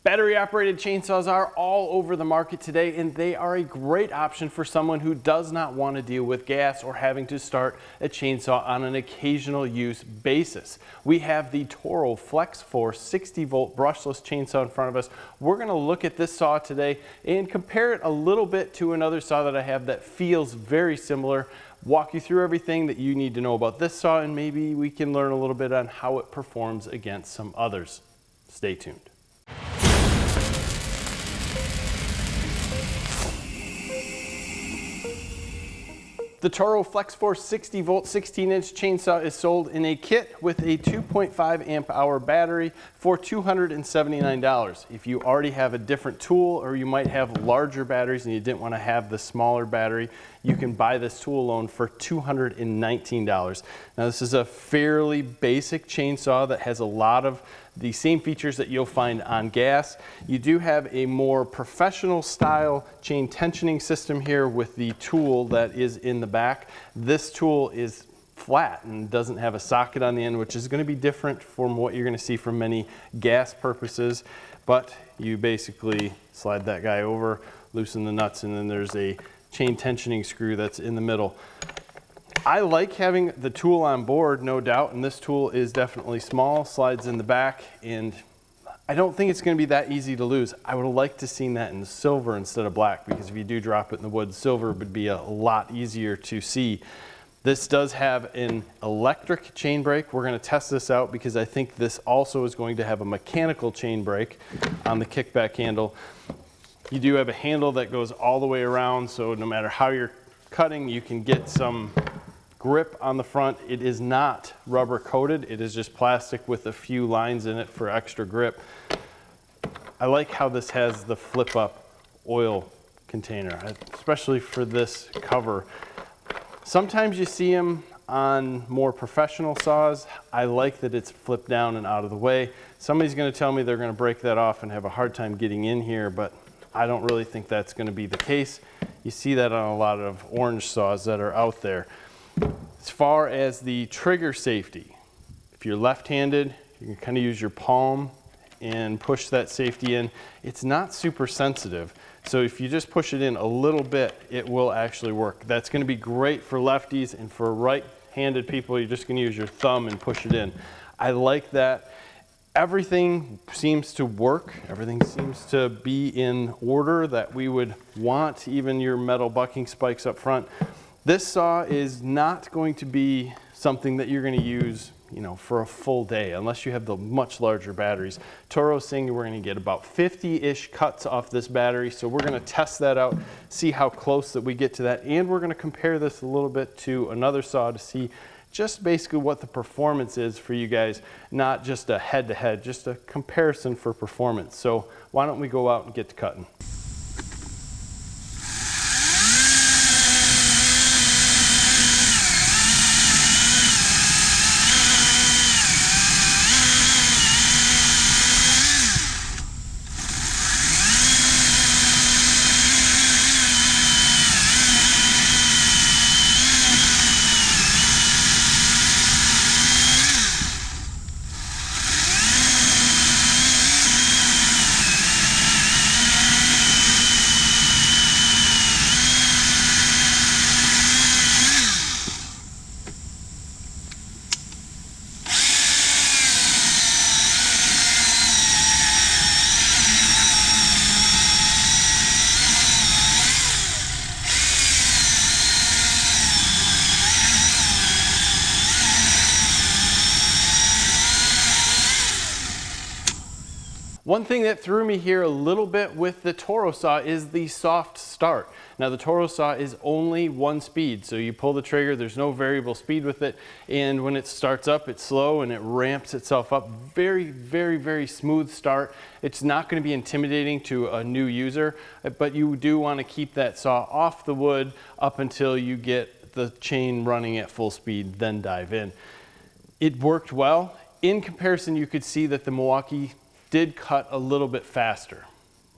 Battery operated chainsaws are all over the market today, and they are a great option for someone who does not want to deal with gas or having to start a chainsaw on an occasional use basis. We have the Toro Flex-Force 60-volt brushless chainsaw in front of us. We're going to look at this saw today and compare it a little bit to another saw that I have that feels very similar. Walk you through everything that you need to know about this saw, and maybe we can learn a little bit on how it performs against some others. Stay tuned. The Toro Flex-Force 60-volt 16-inch chainsaw is sold in a kit with a 2.5 amp hour battery for $279. If you already have a different tool, or you might have larger batteries and you didn't want to have the smaller battery, you can buy this tool alone for $219. Now, this is a fairly basic chainsaw that has a lot of the same features that you'll find on gas. You do have a more professional style chain tensioning system here with the tool that is in the back. This tool is flat and doesn't have a socket on the end, which is going to be different from what you're going to see from many gas purposes. But you basically slide that guy over, loosen the nuts, and then there's a chain tensioning screw that's in the middle. I like having the tool on board, no doubt, and this tool is definitely small, slides in the back, and I don't think it's going to be that easy to lose. I would have liked to have seen that in silver instead of black, because if you do drop it in the woods, silver would be a lot easier to see. This does have an electric chain brake. We're going to test this out because I think this also is going to have a mechanical chain brake on the kickback handle. You do have a handle that goes all the way around, so no matter how you're cutting, you can get some grip on the front. It is not rubber coated. It is just plastic with a few lines in it for extra grip. I like how this has the flip up oil container, especially for this cover. Sometimes you see them on more professional saws. I like that it's flipped down and out of the way. Somebody's going to tell me they're going to break that off and have a hard time getting in here, but I don't really think that's going to be the case. You see that on a lot of orange saws that are out there. As far as the trigger safety, if you're left-handed, you can kind of use your palm and push that safety in. It's not super sensitive, so if you just push it in a little bit, it will actually work. That's going to be great for lefties, and for right-handed people, you're just going to use your thumb and push it in. I like that. Everything seems to work. Everything seems to be in order that we would want, even your metal bucking spikes up front. This saw is not going to be something that you're going to use, for a full day, unless you have the much larger batteries. Toro's saying we're going to get about 50-ish cuts off this battery, so we're going to test that out, see how close that we get to that, and we're going to compare this a little bit to another saw to see just basically what the performance is for you guys, not just a head-to-head, just a comparison for performance. So why don't we go out and get to cutting. One thing that threw me here a little bit with the Toro saw is the soft start. Now, the Toro saw is only one speed, so you pull the trigger, there's no variable speed with it, and when it starts up, it's slow and it ramps itself up. Very, very, very smooth start. It's not going to be intimidating to a new user, but you do want to keep that saw off the wood up until you get the chain running at full speed, then dive in. It worked well. In comparison, you could see that the Milwaukee did cut a little bit faster.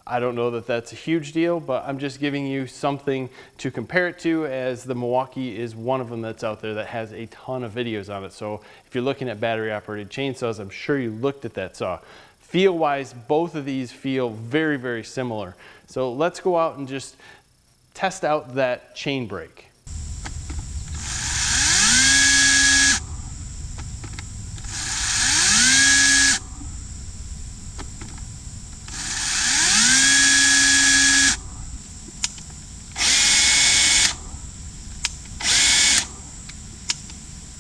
I don't know that that's a huge deal, but I'm just giving you something to compare it to, as the Milwaukee is one of them that's out there that has a ton of videos on it. So if you're looking at battery operated chainsaws, I'm sure you looked at that saw. Feel-wise, both of these feel very, very similar. So let's go out and just test out that chain brake.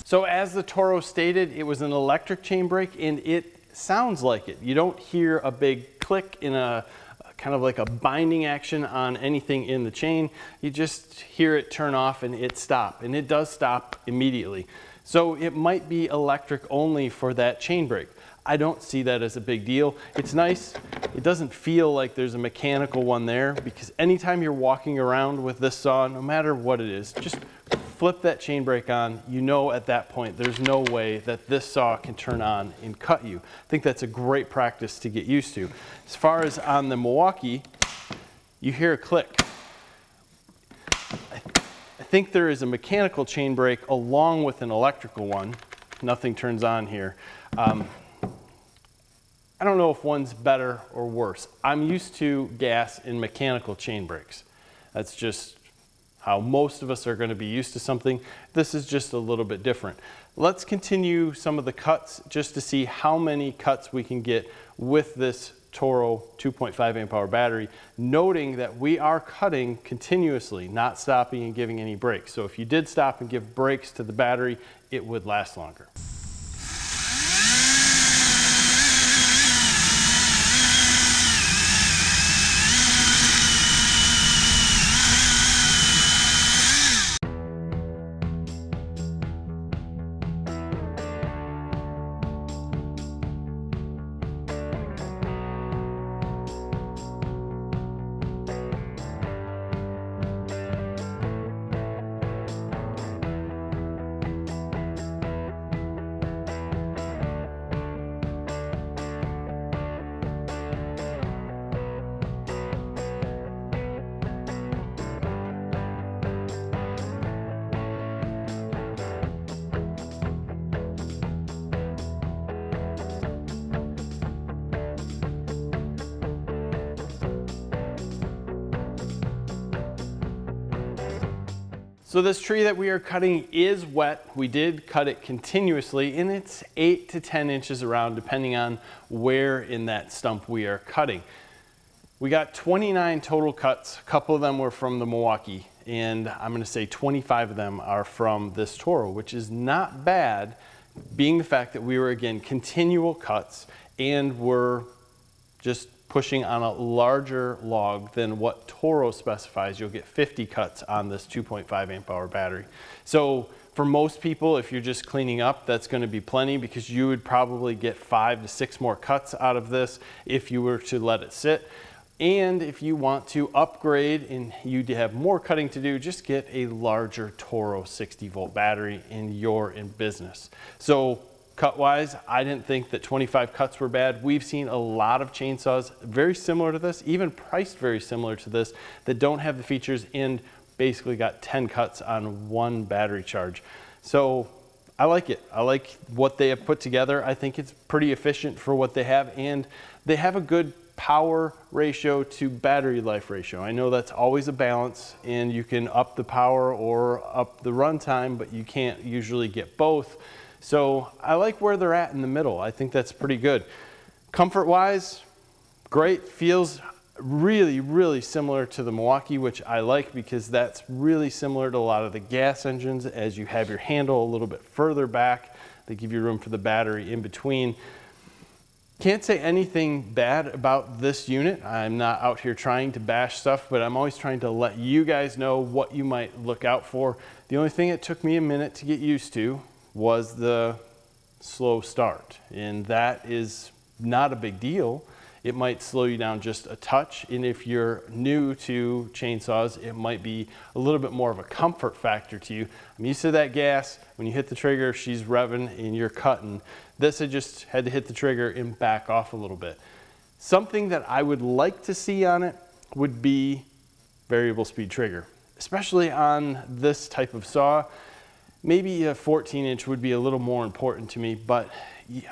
So as the Toro stated, it was an electric chain brake, and it sounds like it. You don't hear a big click in a kind of like a binding action on anything in the chain. You just hear it turn off and it stop, and it does stop immediately. So it might be electric only for that chain brake. I don't see that as a big deal. It's nice. It doesn't feel like there's a mechanical one there, because anytime you're walking around with this saw, no matter what it is, just flip that chain brake on. You know at that point there's no way that this saw can turn on and cut you. I think that's a great practice to get used to. As far as on the Milwaukee, you hear a click. I think there is a mechanical chain brake along with an electrical one. Nothing turns on here. I don't know if one's better or worse. I'm used to gas and mechanical chain brakes. That's just how most of us are going to be used to something. This is just a little bit different. Let's continue some of the cuts just to see how many cuts we can get with this Toro 2.5 amp hour battery, noting that we are cutting continuously, not stopping and giving any breaks. So if you did stop and give breaks to the battery, it would last longer. So this tree that we are cutting is wet. We did cut it continuously, and it's 8 to 10 inches around depending on where in that stump we are cutting. We got 29 total cuts. A couple of them were from the Milwaukee, and I'm going to say 25 of them are from this Toro, which is not bad, being the fact that we were, again, continual cuts and we're just pushing on a larger log than what Toro specifies. You'll get 50 cuts on this 2.5 amp hour battery. So for most people, if you're just cleaning up, that's going to be plenty, because you would probably get 5 to 6 more cuts out of this if you were to let it sit. And if you want to upgrade and you have more cutting to do, just get a larger Toro 60 volt battery and you're in business. So cut wise, I didn't think that 25 cuts were bad. We've seen a lot of chainsaws very similar to this, even priced very similar to this, that don't have the features and basically got 10 cuts on one battery charge. So I like it. I like what they have put together. I think it's pretty efficient for what they have, and they have a good power ratio to battery life ratio. I know that's always a balance, and you can up the power or up the runtime, but you can't usually get both. So I like where they're at in the middle. I think that's pretty good. Comfort wise, great. Feels really, really similar to the Milwaukee, which I like because that's really similar to a lot of the gas engines. As you have your handle a little bit further back, they give you room for the battery in between. Can't say anything bad about this unit. I'm not out here trying to bash stuff, but I'm always trying to let you guys know what you might look out for. The only thing it took me a minute to get used to was the slow start, and that is not a big deal. It might slow you down just a touch, and if you're new to chainsaws, it might be a little bit more of a comfort factor to you. I'm used to that gas. When you hit the trigger, she's revving and you're cutting. This, I just had to hit the trigger and back off a little bit. Something that I would like to see on it would be variable speed trigger, especially on this type of saw. Maybe a 14-inch would be a little more important to me, but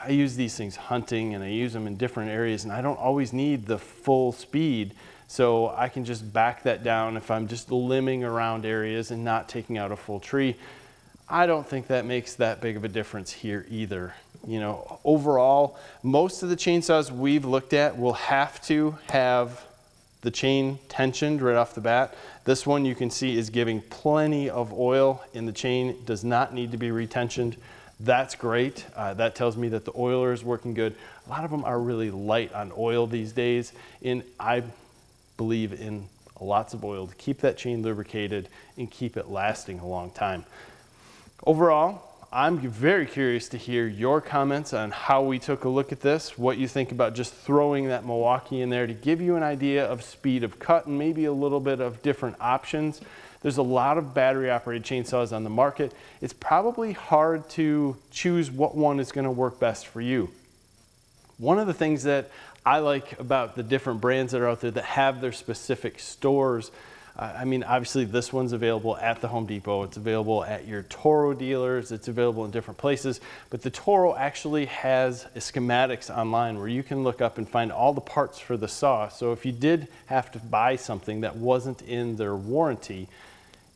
I use these things hunting and I use them in different areas, and I don't always need the full speed. So I can just back that down if I'm just limbing around areas and not taking out a full tree. I don't think that makes that big of a difference here either. You know, overall, most of the chainsaws we've looked at will have to have the chain tensioned right off the bat. This one you can see is giving plenty of oil, and the chain does not need to be retensioned. That's great. That tells me that the oiler is working good. A lot of them are really light on oil these days, and I believe in lots of oil to keep that chain lubricated and keep it lasting a long time. Overall, I'm very curious to hear your comments on how we took a look at this, what you think about just throwing that Milwaukee in there to give you an idea of speed of cut and maybe a little bit of different options. There's a lot of battery operated chainsaws on the market. It's probably hard to choose what one is going to work best for you. One of the things that I like about the different brands that are out there that have their specific stores, I mean, obviously this one's available at the Home Depot, it's available at your Toro dealers, it's available in different places, but the Toro actually has schematics online where you can look up and find all the parts for the saw. So if you did have to buy something that wasn't in their warranty,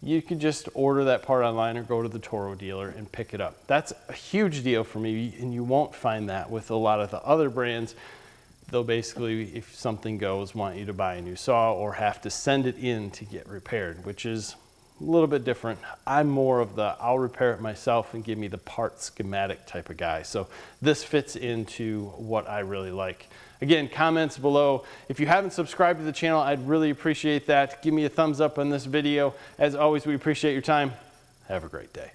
you could just order that part online or go to the Toro dealer and pick it up. That's a huge deal for me, and you won't find that with a lot of the other brands. They'll basically, if something goes, want you to buy a new saw or have to send it in to get repaired, which is a little bit different. I'm more of the I'll repair it myself and give me the part schematic type of guy. So this fits into what I really like. Again, comments below. If you haven't subscribed to the channel, I'd really appreciate that. Give me a thumbs up on this video. As always, we appreciate your time. Have a great day.